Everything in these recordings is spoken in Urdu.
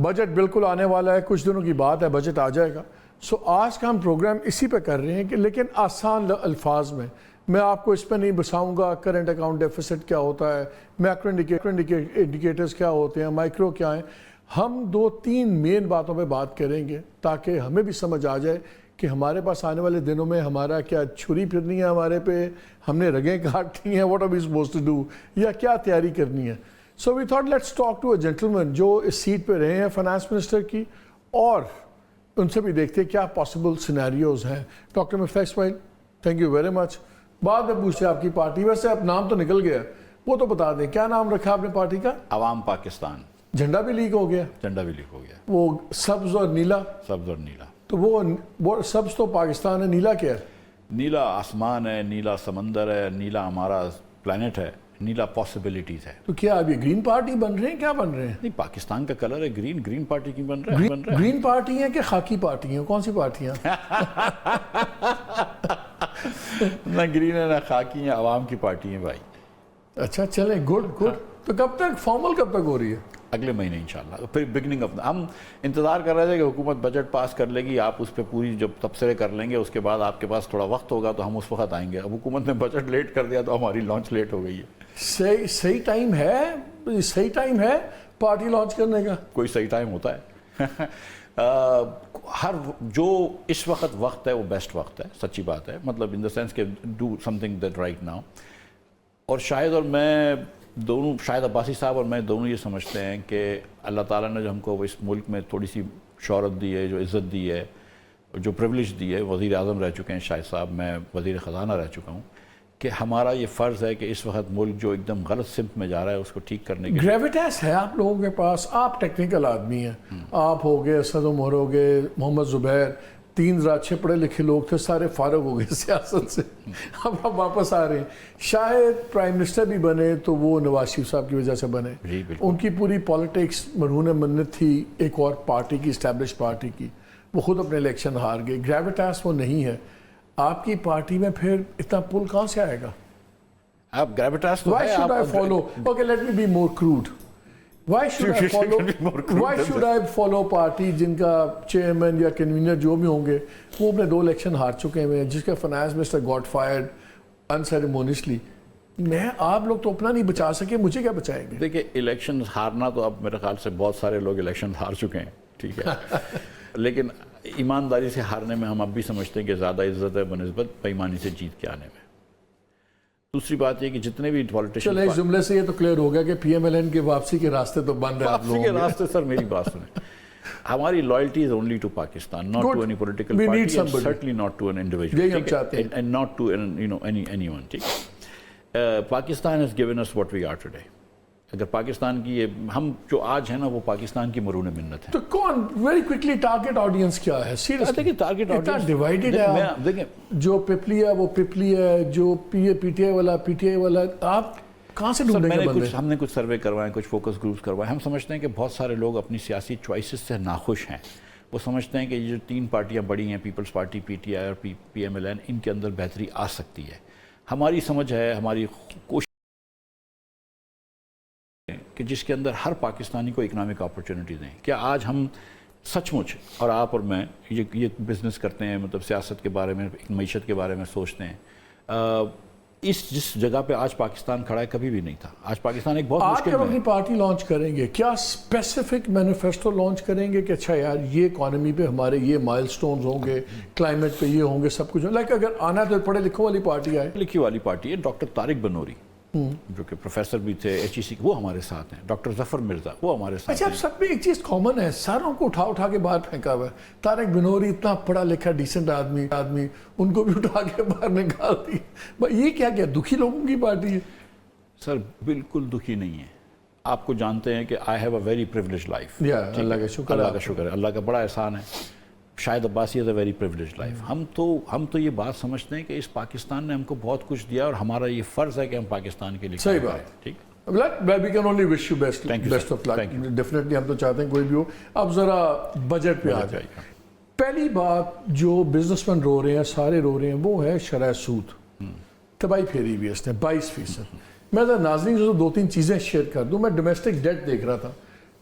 بجٹ بالکل آنے والا ہے, کچھ دنوں کی بات ہے, بجٹ آ جائے گا. سو آج کا ہم پروگرام اسی پہ کر رہے ہیں کہ لیکن آسان الفاظ میں آپ کو اس پہ نہیں بساؤں گا کرنٹ اکاؤنٹ ڈیفیسٹ کیا ہوتا ہے, میکرو انڈیکیٹرز کیا ہوتے ہیں, مائکرو کیا ہیں. ہم 2-3 مین باتوں پہ بات کریں گے تاکہ ہمیں بھی سمجھ آ جائے کہ ہمارے پاس آنے والے دنوں میں ہمارا کیا چھری پھرنی ہے ہمارے پہ, ہم نے رگیں کاٹنی ہیں, what are we supposed to do, یا کیا تیاری کرنی ہے. So we thought let's talk to a gentleman جو اس سیٹ پہ رہے ہیں فائنانس منسٹر کی, اور ان سے بھی دیکھتے ہیں کیا پاسبل سینیریوز ہیں. Doctor Miftah Ismail, thank you very much. بعد میں پوچھتے ہیں آپ کی پارٹی, ویسے اب نام تو نکل گیا, وہ تو بتا دیں کیا نام رکھا آپ نے پارٹی کا؟ عوام پاکستان. جھنڈا بھی لیک ہو گیا. جھنڈا بھی لیک ہو گیا. وہ سبز اور نیلا. سبز اور نیلا. تو وہ سبز تو پاکستان ہے, نیلا کیا ہے؟ نیلا آسمان ہے, نیلا سمندر ہے, نیلا ہمارا پلانٹ ہے, نیلا پاسبلٹیز ہے. تو کیا اب یہ گرین پارٹی بن رہے ہیں, کیا بن رہے ہیں؟ نہیں, پاکستان کا کلر ہے گرین. گرین پارٹی کی بن رہا ہے. گرین پارٹی ہیں کہ خاکی پارٹی ہیں, کون سی پارٹیاں؟ نہ گرین ہے نہ خاکی ہیں, عوام کی پارٹی ہیں بھائی. اچھا چلیں, گڈ. تو کب تک فارمل کب تک ہو رہی ہے؟ اگلے مہینے انشاءاللہ. پھر بگننگ آف ہم انتظار کر رہے تھے کہ حکومت بجٹ پاس کر لے گی, آپ اس پہ پوری جب تبصرے کر لیں گے, اس کے بعد آپ کے پاس تھوڑا وقت ہوگا تو ہم اس وقت آئیں گے. اب حکومت نے بجٹ لیٹ کر دیا تو ہماری لانچ لیٹ ہو گئی ہے. صحیح ٹائم ہے, صحیح ٹائم ہے پارٹی لانچ کرنے کا. کوئی صحیح ٹائم ہوتا ہے؟ ہر جو اس وقت ہے وہ بیسٹ وقت ہے, سچی بات ہے. مطلب ان دا سینس کہ do some thing that right now. اور شاید اور میں دونوں, شاید عباسی صاحب اور میں دونوں یہ سمجھتے ہیں کہ اللہ تعالیٰ نے جو ہم کو اس ملک میں تھوڑی سی شہرت دی ہے, جو عزت دی ہے, جو پریولیج دی ہے, وزیر اعظم رہ چکے ہیں شاہد صاحب, میں وزیر خزانہ رہ چکا ہوں, کہ ہمارا یہ فرض ہے کہ اس وقت ملک جو ایک دم غلط سمت میں جا رہا ہے اس کو ٹھیک کرنے کے. گریویٹیس ہے آپ لوگوں کے پاس, آپ ٹیکنیکل آدمی ہیں, آپ ہو گئے, اسد عمر ہو گئے, محمد زبیر, 3 ذرا اچھے پڑھے لکھے لوگ تھے, سارے فارغ ہو گئے سیاست سے, اب آپ واپس آ رہے ہیں. شاید پرائم منسٹر بھی بنے تو وہ نواز شریف صاحب کی وجہ سے بنے. ان کی پوری پالیٹکس مرہون منت تھی ایک اور پارٹی کی, اسٹیبلش پارٹی کی, وہ خود اپنے الیکشن ہار گئے. گریویٹیس وہ نہیں ہے آپ کی پارٹی میں, پھر اتنا پل کہاں سے آئے گا؟ آپ گریویٹیس تو Why should I follow? Okay, let me be more crude. Why should I follow party جن کا چیئرمین یا کنوینر جو بھی ہوں گے وہ اپنے 2 الیکشن ہار چکے ہیں, جس کا فائنانس منسٹر گاٹ فائرڈ انسیریمونیسلی. میں آپ لوگ تو اپنا نہیں بچا سکے, مجھے کیا بچائیں گے؟ دیکھیں, الیکشن ہارنا تو اب میرے خیال سے بہت سارے لوگ الیکشن ہار چکے ہیں, ٹھیک ہے, لیکن ایمانداری سے ہارنے میں ہم اب بھی سمجھتے ہیں کہ زیادہ عزت ہے بنسبت بےایمانی سے جیت کے آنے میں. دوسری بات یہ کہ جتنے بھی پولیٹیشن, چلے اس جملے سے یہ تو کلیئر ہو گیا کہ پی ایم ایل این کے واپسی کے راستے تو بند ہیں. واپسی کے راستے, سر میری بات سنیں, ہماری loyalty is only to Pakistan, not to any political party, and certainly not to an individual, and not to anyone. ٹھیک, Pakistan has given us what we are today. اگر پاکستان کی ہم جو آج ہیں نا وہ پاکستان کی مرہون منت ہے. تو کون ویری کوئکلی ٹارگٹ آڈینس کیا ہے؟ سیریسلی دیکھیں, ٹارگٹ آڈینس ڈیوائیڈڈ ہے. دیکھیں, جو پپلی ہے وہ پپلی ہے, جو پی ٹی آئی والا پی ٹی آئی والا. آپ کہاں سے ڈھونڈیں گے بندے؟ ہم نے کچھ سروے کروائے, کچھ فوکس گروپس کروائے. ہم سمجھتے ہیں کہ بہت سارے لوگ اپنی سیاسی چوائسز سے ناخوش ہیں. وہ سمجھتے ہیں کہ یہ جو 3 پارٹیاں بڑی ہیں, Peoples Party, P T I اور پی ایم ایل این, ان کے اندر بہتری آ سکتی ہے. ہماری سمجھ ہے, ہماری کوشش کہ جس کے اندر ہر پاکستانی کو اکنامک اپرچونٹی دیں. کیا آج ہم سچ مچ, اور آپ اور میں یہ بزنس کرتے ہیں, مطلب سیاست کے بارے میں, معیشت کے بارے میں سوچتے ہیں, جس جگہ پہ آج پاکستان کھڑا ہے کبھی بھی نہیں تھا. آج پاکستان ایک بہت مشکل میں. آپ اپنی پارٹی لانچ کریں گے, کیا اسپیسیفک مینیفیسٹو لانچ کریں گے کہ اچھا یار یہ اکانومی پہ ہمارے یہ مائل سٹونز ہوں گے, کلائمیٹ پہ یہ ہوں گے, سب کچھ لائک اگر آنا تو پڑھے لکھوں والی پارٹی آئے. لکھی والی پارٹی ہے. ڈاکٹر طارق بنوری جو کہ پروفیسر بھی تھے HEC, وہ ہمارے ساتھ ہیں. ڈاکٹر ظفر مرزا وہ ہمارے ساتھ ہیں. اچھا, سب میں ایک چیز کامن ہے, ساروں کو اٹھا کے باہر پھینکا ہوا ہے. طارق بنوری اتنا پڑھا لکھا ڈیسنٹ آدمی, ان کو بھی اٹھا کے باہر نکال دی. یہ کیا دکھی لوگوں کی پارٹی ہے؟ سر بالکل دکھی نہیں ہے. آپ کو جانتے ہیں کہ I have a very privilege life. Allah کا شکر, اللہ کا شکر ہے, اللہ کا بڑا احسان ہے. شاید عباسی از اے ویری پریولیج لائف. ہم تو یہ بات سمجھتے ہیں کہ اس پاکستان نے ہم کو بہت کچھ دیا اور ہمارا یہ فرض ہے کہ ہم پاکستان کے لیے. صحیح بات. ٹھیک, we can only wish you best of luck. Definitely ہم تو چاہتے ہیں کوئی بھی ہو. اب ذرا بجٹ پہ آ جائے. پہلی بات جو بزنس مین رو رہے ہیں, سارے رو رہے ہیں, وہ ہے شرح سود. تباہی پھیری ہوئی ہے اس نے 22%. میں ناظرین سے 2-3 چیزیں شیئر کر دوں. میں ڈومیسٹک ڈیٹ دیکھ رہا تھا,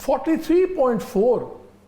43.4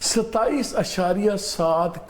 27.7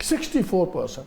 64%।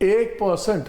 1%